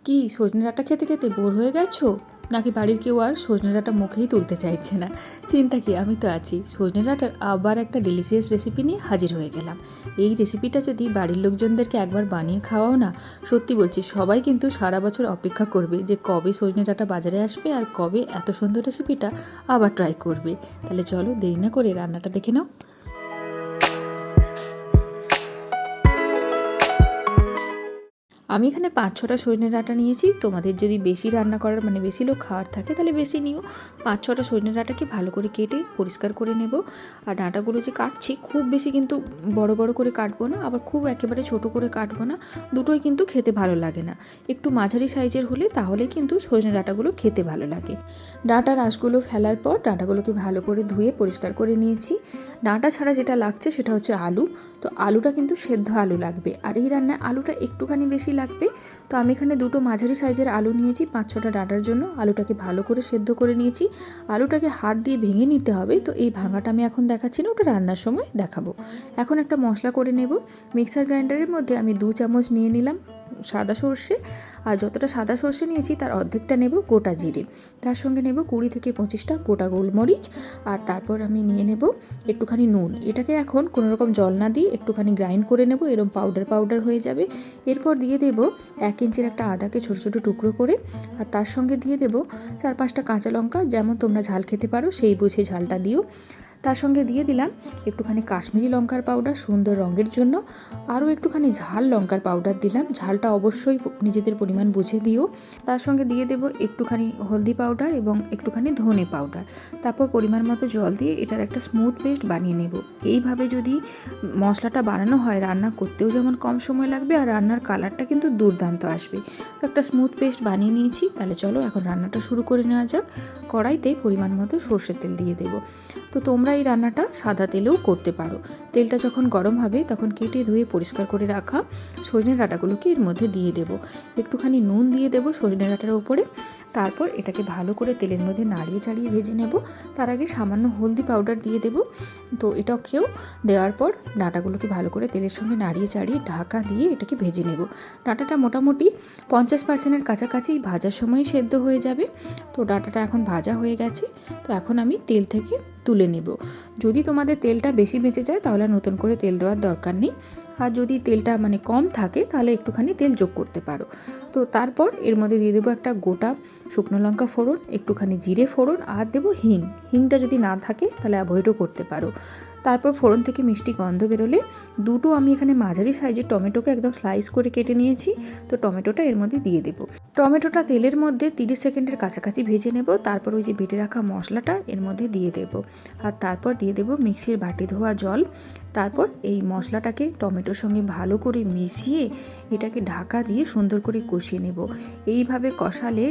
কি সজনে ডাঁটা খেতে খেতে বোর হয়ে গেছো, নাকি বাড়ির কেউ আর সজনে ডাঁটা মুখেই তুলতে চাইছে না? চিন্তা কি, আমি তো আছি। সজনে ডাঁটার আবার একটা ডেলিশিয়াস রেসিপি নিয়ে হাজির হয়ে গেলাম। এই রেসিপিটা যদি বাড়ির লোকজনদেরকে একবার বানিয়ে খাওয়াও না, সত্যি বলছি সবাই কিন্তু সারা বছর অপেক্ষা করবে যে কবে সজনে ডাঁটা বাজারে আসবে আর কবে এত সুন্দর রেসিপিটা আবার ট্রাই করবে। তাহলে চলো দেরি না করে রান্নাটা দেখে নাও। আমি এখানে ৫-৬টা সজনে ডাঁটা নিয়েছি। তোমাদের যদি বেশি রান্না করার মানে বেশি লোক খাওয়ার থাকে তাহলে বেশি নিও। ৫-৬টা সজনে ডাঁটাকে ভালো করে কেটে পরিষ্কার করে নেব। আর ডাঁটাগুলো যে কাটছি খুব বেশি কিন্তু বড় বড় করে কাটবো না, আবার খুব একেবারে ছোট করে কাটবো না। দুটোই কিন্তু খেতে ভালো লাগে না। একটু মাঝারি সাইজের হলে তাহলে কিন্তু সজনে ডাঁটাগুলো খেতে ভালো লাগে। ডাঁটার আঁশগুলো ফেলার পর ডাঁটাগুলোকে ভালো করে ধুয়ে পরিষ্কার করে নিয়েছি। ডাঁটা ছাড়া যেটা লাগছে সেটা হচ্ছে আলু। তো আলুটা কিন্তু সেদ্ধ আলু লাগবে, আর এই রান্নায় আলুটা একটুখানি বেশি লাগবে। তো আমি এখানে দুটো মাঝারি সাইজের আলু নিয়েছি ৫-৬টা ডাঁটার জন্য। আলুটাকে ভালো করে সেদ্ধ করে নিয়েছি। আলুটাকে হাত দিয়ে ভেঙে নিতে হবে, তো এই ভাঙাটা আমি এখন দেখাচ্ছি না, ওটা রান্নার সময় দেখাবো। এখন একটা মশলা করে নেব। মিক্সার গ্রাইন্ডারের মধ্যে আমি 2 চামচ নিয়ে নিলাম সাদা সর্ষে, আর যতটা সাদা সর্ষে নিয়েছি তার অর্ধেকটা নেব গোটা জিরে, তার সঙ্গে নেব 20-25টা গোটা গোলমরিচ, আর তারপর আমি নিয়ে নেব একটুখানি নুন। এটাকে এখন কোনো রকম জল না দিয়ে একটুখানি গ্রাইন্ড করে নেব, এরকম পাউডার পাউডার হয়ে যাবে। এরপর দিয়ে দেব 1 ইঞ্চির একটা আদাকে ছোটো ছোটো টুকরো করে, আর তার সঙ্গে দিয়ে দেব 4-5টা কাঁচা লঙ্কা, যেমন তোমরা ঝাল খেতে পারো সেই বুঝে ঝালটা দিও। তার সঙ্গে দিয়ে দিলাম একটুখানি কাশ্মীরি লঙ্কার পাউডার সুন্দর রঙের জন্য, আরও একটুখানি ঝাল লঙ্কার পাউডার দিলাম, ঝালটা অবশ্যই নিজেদের পরিমাণ বুঝে দিও। তার সঙ্গে দিয়ে দেব একটুখানি হলদি পাউডার এবং একটুখানি ধনে পাউডার। তারপর পরিমাণ মতো জল দিয়ে এটার একটা স্মুথ পেস্ট বানিয়ে নেব। এইভাবে যদি মশলাটা বানানো হয় রান্না করতেও যেমন কম সময় লাগবে, আর রান্নার কালারটা কিন্তু দুর্দান্ত আসবে। তো একটা স্মুথ পেস্ট বানিয়ে নিয়েছি। তাহলে চলো এখন রান্নাটা শুরু করে নেওয়া যাক। কড়াইতে পরিমাণ মতো সর্ষের তেল দিয়ে দেবো। তো তোমরা এই রান্নাটা সাদা তেলেও করতে পারো। তেলটা যখন গরম হবে তখন কেটে ধুয়ে পরিষ্কার করে রাখা সজনে ডাঁটাগুলোকে এর মধ্যে দিয়ে দেব। একটুখানি নুন দিয়ে দেবো সজনে ডাঁটার উপরে। তারপর এটাকে ভালো করে তেলের মধ্যে নাড়িয়ে চাড়িয়ে ভেজে নেব। তার আগে সামান্য হলদি পাউডার দিয়ে দেব। তো এটাকেও দেওয়ার পর ডাঁটাগুলোকে ভালো করে তেলের সঙ্গে নাড়িয়ে চাড়িয়ে ঢাকা দিয়ে এটাকে ভেজে নেব। ডাঁটাটা মোটামুটি 50%-এর কাছাকাছি ভাজার সময় সেদ্ধ হয়ে যাবে। তো ডাঁটাটা এখন ভাজা হয়ে গেছে। তো এখন আমি তেল থেকে তুলে নেব। যদি তোমাদের তেলটা বেশি বেঁচে যায় তাহলে নতুন করে তেল দেওয়ার দরকার নেই, আর যদি তেলটা মানে কম থাকে তাহলে একটুখানি তেল যোগ করতে পারো। তো তারপর এর মধ্যে দিয়ে দেবো একটা গোটা শুকনো লঙ্কা ফোড়ন, একটুখানি জিরে ফোড়ন, আর দেবো হিং। হিংটা যদি না থাকে তাহলে অ্যাভয়েডও করতে পারো। তারপর ফোড়ন থেকে মিষ্টি গন্ধ বেরোলে দুটো আমি এখানে মাঝারি সাইজের টমেটোকে একদম স্লাইস করে কেটে নিয়েছি। তো টমেটোটা এর মধ্যে দিয়ে দেবো। টমেটোটা তেলের মধ্যে 30 সেকেন্ডের কাছাকাছি ভেজে নেব। তারপর ওই যে বেটে রাখা মশলাটা এর মধ্যে দিয়ে দেব, আর তারপর দিয়ে দেব মিক্সির বাটি ধোয়া জল। তারপর এই মশলাটাকে টমেটোর সঙ্গে ভালো করে মিশিয়ে এটাকে ঢাকা দিয়ে সুন্দর করে কষিয়ে নেব। এইভাবে কষালে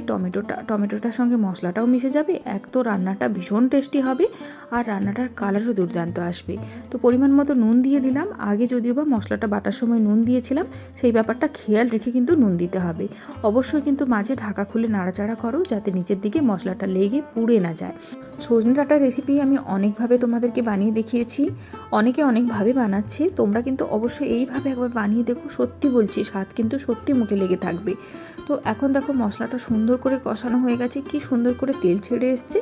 টমেটোটার সঙ্গে মশলাটাও মিশে যাবে, এক তো রান্নাটা ভীষণ টেস্টি হবে, আর রান্নাটার কালারও দুর্দান্ত আসবে। তো পরিমাণ মতো নুন দিয়ে দিলাম। আগে যদিও বা মশলাটা বাটার সময় নুন দিয়েছিলাম, সেই ব্যাপারটা খেয়াল রেখে কিন্তু নুন দিতে হবে। অবশ্যই কিন্তু মাঝে ঢাকা খুলে নাড়াচাড়া করো যাতে নিচের দিকে মশলাটা লেগে পুড়ে না যায়। সজনে ডাঁটার রেসিপি আমি অনেকভাবে তোমাদেরকে বানিয়ে দেখিয়েছি, অনেকে অনেকভাবে বানাচ্ছে। তোমরা কিন্তু অবশ্যই এইভাবে একবার বানিয়ে দেখো, সত্যি বলছি স্বাদ কিন্তু সত্যি মুখে লেগে থাকবে। তো এখন দেখো মশলাটা সুন্দর করে কষানো হয়ে গেছে, কি সুন্দর করে তেল ছেড়ে এসছে।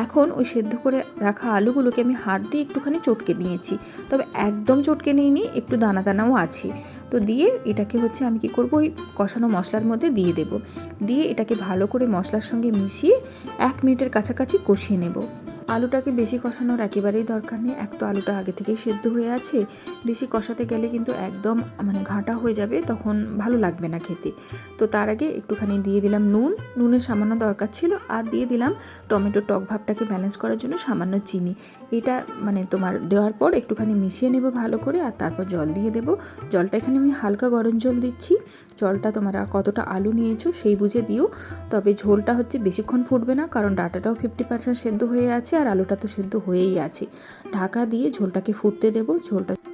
এখন ওই সেদ্ধ করে রাখা আলুগুলোকে আমি হাত দিয়ে একটুখানি চটকে নিয়েছি, তবে একদম চটকে নিইনি, একটু দানা দানাও আছে। তো দিয়ে এটাকে হচ্ছে আমি কি করব, ওই কষানো মশলার মধ্যে দিয়ে দেব। দিয়ে এটাকে ভালো করে মশলার সঙ্গে মিশিয়ে 1 মিনিটের কাছাকাছি কষিয়ে নেব। আলুটাকে বেশি কষানোর একেবারেই দরকার নেই, এক তো আলুটা আগে থেকেই সেদ্ধ হয়ে আছে। বেশি কষাতে গেলে কিন্তু একদম মানে ঘাঁটা হয়ে যাবে, তখন ভালো লাগবে না খেতে। তো তার আগে একটুখানি দিয়ে দিলাম নুন, নুনের সামান্য দরকার ছিল, আর দিয়ে দিলাম টমেটোর টক ভাবটাকে ব্যালেন্স করার জন্য সামান্য চিনি। এটা মানে তোমার দেওয়ার পর একটুখানি মিশিয়ে নেব ভালো করে, আর তারপর জল দিয়ে দেব। জলটা এখানে আমি হালকা গরম জল দিচ্ছি। জলটা তোমরা কতটা আলু নিয়েছো সেই বুঝে দিও, তবে ঝোলটা হচ্ছে বেশিক্ষণ ফুটবে না, কারণ ডাঁটাটাও 50% সেদ্ধ হয়ে আছে আর আলুটা তো সেদ্ধ হয়েই আছে। ঢাকা দিয়ে ঝোলটাকে ফুটতে দেব।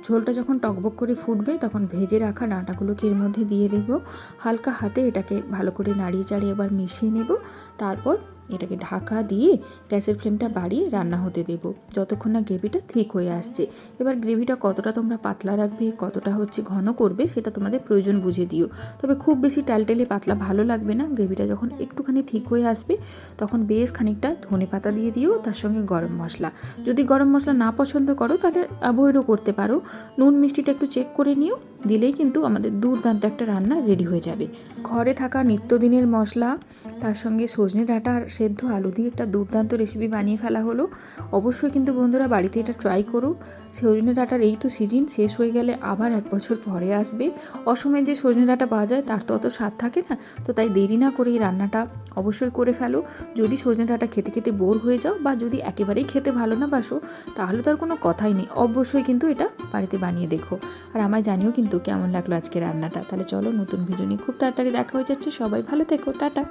ঝোলটা যখন টকবক করে ফুটবে তখন ভেজে রাখা ডাঁটাগুলোকে এর মধ্যে দিয়ে দেব। হালকা হাতে এটাকে ভালো করে নাড়িয়ে চাড়িয়ে এবার মিশিয়ে নেব। তারপর এটাকে ঢাকা দিয়ে গ্যাসের ফ্লেমটা বাড়িয়ে রান্না হতে দেব যতক্ষণ না গ্রেভিটা ঠিক হয়ে আসছে। এবার গ্রেভিটা কতটা তোমরা পাতলা রাখবে, কতটা ঘন করবে সেটা তোমাদের প্রয়োজন বুঝে দিও। তবে খুব বেশি টালটেলে পাতলা ভালো লাগবে না। গ্রেভিটা যখন একটুখানি ঠিক হয়ে আসবে তখন বেশ খানিকটা ধনে পাতা দিয়ে দিও, তার সঙ্গে গরম মশলা। যদি গরম মশলা না পছন্দ করো তাহলে অ্যাভয়েডও করতে পারো। নুন মিষ্টিটা একটু চেক করে নিও, দিলেই কিন্তু আমাদের দুর্দান্ত একটা রান্না রেডি হয়ে যাবে। ঘরে থাকা নিত্যদিনের মশলা, তার সঙ্গে সজনে ডাঁটা আর সেদ্ধ আলু দিয়ে একটা দুর্দান্ত রেসিপি বানিয়ে ফেলা হলো। অবশ্যই কিন্তু বন্ধুরা বাড়িতে এটা ট্রাই করো। সজনে ডাঁটার এই তো সিজন, শেষ হয়ে গেলে আবার 1 বছর পরে আসবে। অসময়ে যে সজনে ডাঁটা পাওয়া যায় তার তো অত স্বাদ থাকে না, তো তাই দেরি না করে এই রান্নাটা অবশ্যই করে ফেলো। যদি সজনে ডাঁটা খেতে খেতে বোর হয়ে যাও বা যদি একেবারেই খেতে ভালো না বাসো, তাহলে তো আর কোনো কথাই নেই, অবশ্যই কিন্তু এটা বাড়িতে বানিয়ে দেখো। আর আমায় জানিও কিন্তু কেমন লাগলো আজকে রান্নাটা। তাহলে চলো, নতুন ভিডিও নিয়ে খুব তাড়াতাড়ি দেখা হয়ে যাচ্ছে। সবাই ভালো থেকো, টাটা।